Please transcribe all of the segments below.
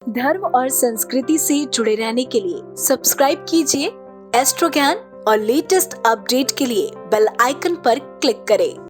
धर्म और संस्कृति से जुड़े रहने के लिए सब्सक्राइब कीजिए एस्ट्रो ज्ञान और लेटेस्ट अपडेट के लिए बेल आइकन पर क्लिक करें।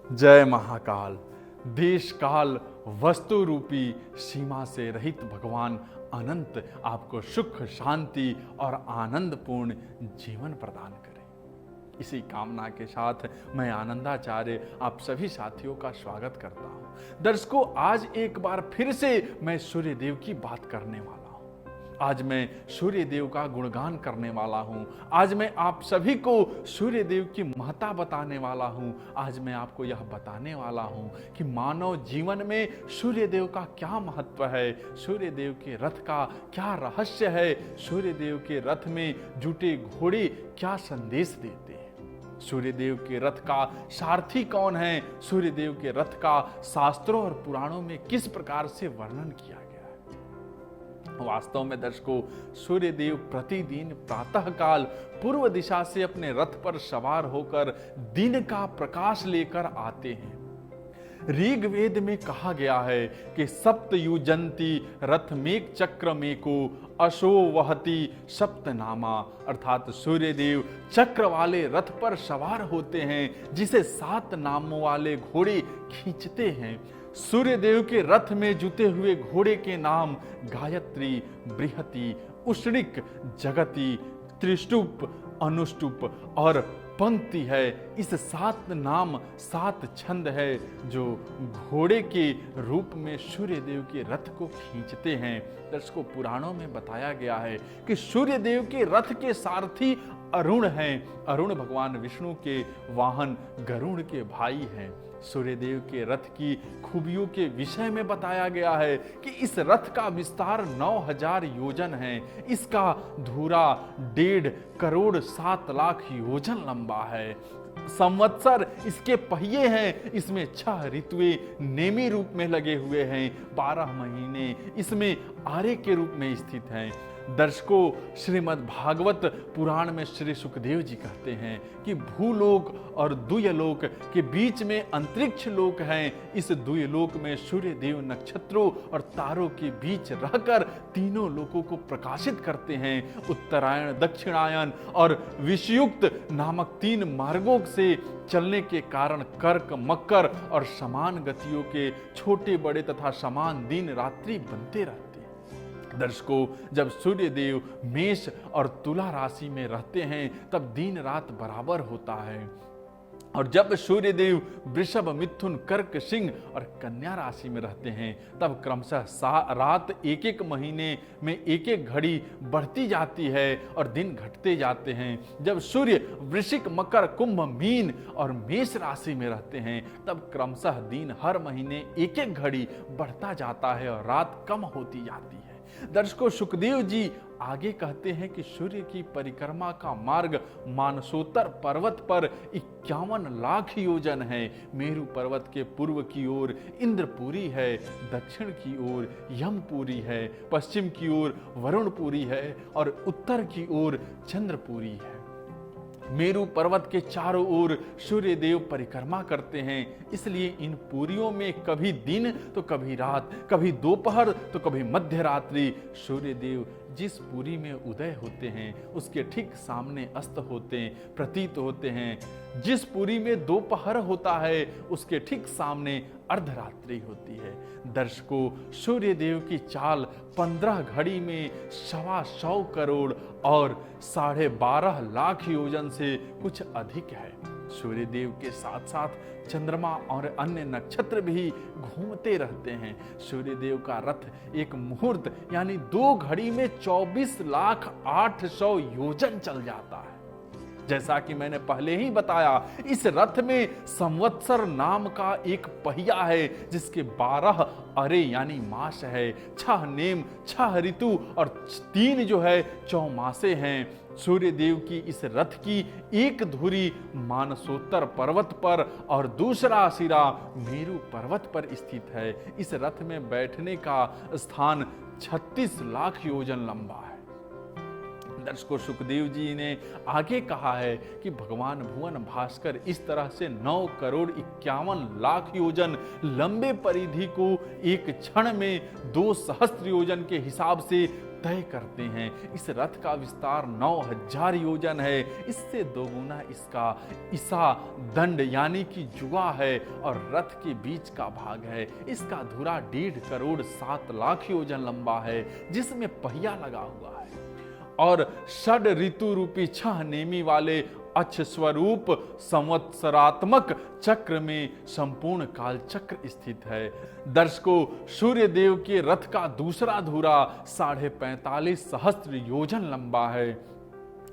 जय महाकाल। देश काल वस्तु रूपी सीमा से रहित भगवान अनंत आपको सुख, शांति और आनंदपूर्ण जीवन प्रदान करें। इसी कामना के साथ मैं आनंदाचार्य आप सभी साथियों का स्वागत करता हूं। दर्शकों, आज एक बार फिर से मैं सूर्य देव की बात करने वाला हूं। आज मैं सूर्य देव का गुणगान करने वाला हूं। आज मैं आप सभी को सूर्य देव की महत्ता बताने वाला हूं। आज मैं आपको यह बताने वाला हूं कि मानव जीवन में सूर्य देव का क्या महत्व है, सूर्य देव के रथ का क्या रहस्य है, सूर्य देव के रथ में जुटे घोड़े क्या संदेश देते हैं, सूर्य देव के रथ का सारथी कौन है, सूर्य देव के रथ का शास्त्रों और पुराणों में किस प्रकार से वर्णन किया गया। वास्तव में दर्शकों, सूर्य देव प्रतिदिन प्रातःकाल पूर्व दिशा से अपने रथ पर सवार होकर दिन का प्रकाश लेकर आते हैं। ऋग्वेद में कहा गया है कि सप्त युजंती रथ मेक चक्र मेको अशो वहती सप्तनामा, अर्थात सूर्य देव चक्र वाले रथ पर सवार होते हैं जिसे 7 नामों वाले घोड़े खींचते हैं। सूर्य देव के रथ में जुते हुए घोड़े के नाम गायत्री, बृहति, उष्णिक, जगति, त्रिष्टुप, अनुष्टुप और पंक्ति है। इस 7 नाम 7 छंद है जो घोड़े के रूप में सूर्य देव के रथ को खींचते हैं। दर्शकों, पुराणों में बताया गया है कि सूर्य देव के रथ के सारथी अरुण हैं। अरुण भगवान विष्णु के वाहन गरुड़ के भाई हैं। सूर्य देव के रथ की खूबियों के विषय में बताया गया है कि इस रथ का विस्तार 9000 योजन है। इसका धुरा 1.5 करोड़ 7 लाख योजन लंबा है। संवत्सर इसके पहिए हैं। इसमें 6 ऋतुएं नेमी रूप में लगे हुए हैं। 12 महीने इसमें आरे के रूप में स्थित हैं। दर्शकों, श्रीमद् भागवत पुराण में श्री सुखदेव जी कहते हैं कि भूलोक और द्युलोक के बीच में अंतरिक्ष लोक हैं। इस द्युलोक में सूर्य देव नक्षत्रों और तारों के बीच रहकर तीनों लोकों को प्रकाशित करते हैं। उत्तरायण, दक्षिणायन और विषयुक्त नामक 3 मार्गों से चलने के कारण कर्क, मकर और समान गतियों के छोटे बड़े तथा समान दिन रात्रि बनते रहते हैं। दर्शकों, जब सूर्य देव मेष और तुला राशि में रहते हैं तब दिन रात बराबर होता है, और जब सूर्य देव वृषभ, मिथुन, कर्क, सिंह और कन्या राशि में रहते हैं तब क्रमशः रात 1-1 महीने में 1-1 घड़ी बढ़ती जाती है और दिन घटते जाते हैं। जब सूर्य वृश्चिक, मकर, कुंभ, मीन और मेष राशि में रहते हैं तब क्रमशः दिन हर महीने 1-1 घड़ी बढ़ता जाता है और रात कम होती जाती है। दर्शकों, सुखदेव जी आगे कहते हैं कि सूर्य की परिक्रमा का मार्ग मानसोत्तर पर्वत पर 51 लाख योजन है। मेरु पर्वत के पूर्व की ओर इंद्रपुरी है, दक्षिण की ओर यमपुरी है, पश्चिम की ओर वरुणपुरी है और उत्तर की ओर चंद्रपुरी है। मेरु पर्वत के चारों ओर सूर्य देव परिक्रमा करते हैं, इसलिए इन पुरियों में कभी दिन तो कभी रात, कभी दोपहर तो कभी मध्य रात्रि सूर्य देव जिस पुरी में उदय होते हैं उसके ठीक सामने अस्त होते प्रतीत होते हैं। जिस पुरी में दोपहर होता है उसके ठीक सामने अर्धरात्रि होती है। दर्शकों, सूर्य देव की चाल 15 घड़ी में 125 करोड़ और 12.5 लाख योजन से कुछ अधिक है। सूर्य देव के साथ साथ चंद्रमा और अन्य नक्षत्र भी घूमते रहते हैं। सूर्य देव का रथ एक मुहूर्त यानी 2 घड़ी में 24,800,000 योजन चल जाता है। जैसा कि मैंने पहले ही बताया, इस रथ में संवत्सर नाम का एक पहिया है, जिसके 12 अरे यानी मास है, 6 नेम, 6 ऋतु और 3 जो है चौमासे हैं। सूर्य देव की इस रथ की एक धुरी मानसोत्तर पर्वत पर और दूसरा सिरा मेरु पर्वत पर स्थित है। इस रथ में बैठने का स्थान 36 लाख योजन लंबा है। दर्शकों, सुखदेव जी ने आगे कहा है कि भगवान भुवन भास्कर इस तरह से 9 करोड़ 51 लाख योजन लंबे परिधि को एक क्षण में 2 सहस्त्र योजन के हिसाब से तय करते हैं। इस रथ का विस्तार 9000 योजन है। इससे दोगुना इसका ईसा दंड यानी कि जुआ है और रथ के बीच का भाग है। इसका धुरा 1.5 करोड़ 7 लाख योजन लंबा है, जिसमें पहिया लगा हुआ है और षड ऋतु रूपी 6 नेमी वाले अच्छ स्वरूप संवत्सरात्मक चक्र में संपूर्ण काल चक्र स्थित है। दर्शकों, सूर्य देव के रथ का दूसरा धुरा 45.5 सहस्त्र योजन लंबा है।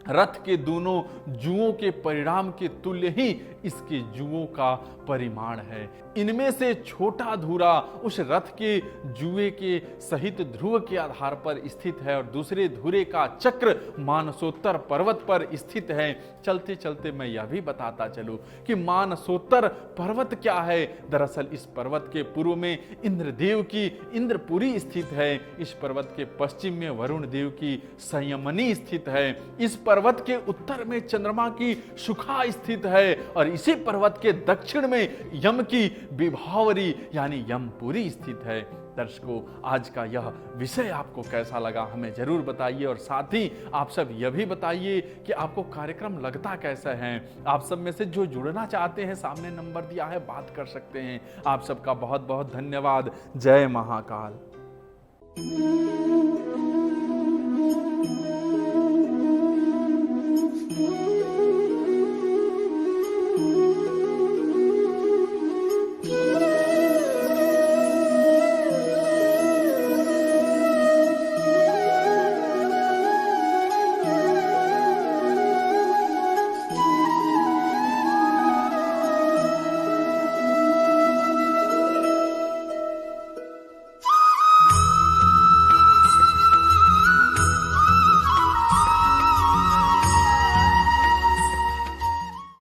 रथ के दोनों जुओं के परिणाम के तुल्य ही इसके जुओं का परिमाण है। इनमें से छोटा धुरा उस रथ के जुए के सहित ध्रुव के आधार पर स्थित है और दूसरे धुरे का चक्र मानसोत्तर पर्वत पर स्थित है। चलते चलते मैं यह भी बताता चलूं कि मानसोत्तर पर्वत क्या है। दरअसल इस पर्वत के पूर्व में इंद्रदेव की इंद्रपुरी स्थित है। इस पर्वत के पश्चिम में वरुण देव की संयमनी स्थित है। इस पर्वत के उत्तर में चंद्रमा की सुखा स्थित है और इसी पर्वत के दक्षिण में यम की विभावरी यानी यमपुरी स्थित है। दर्शकों, आज का यह विषय आपको कैसा लगा हमें जरूर बताइए और साथ ही आप सब यह भी बताइए कि आपको कार्यक्रम लगता कैसा है। आप सब में से जो जुड़ना चाहते हैं, सामने नंबर दिया है, बात कर सकते हैं। आप सबका बहुत बहुत धन्यवाद। जय महाकाल।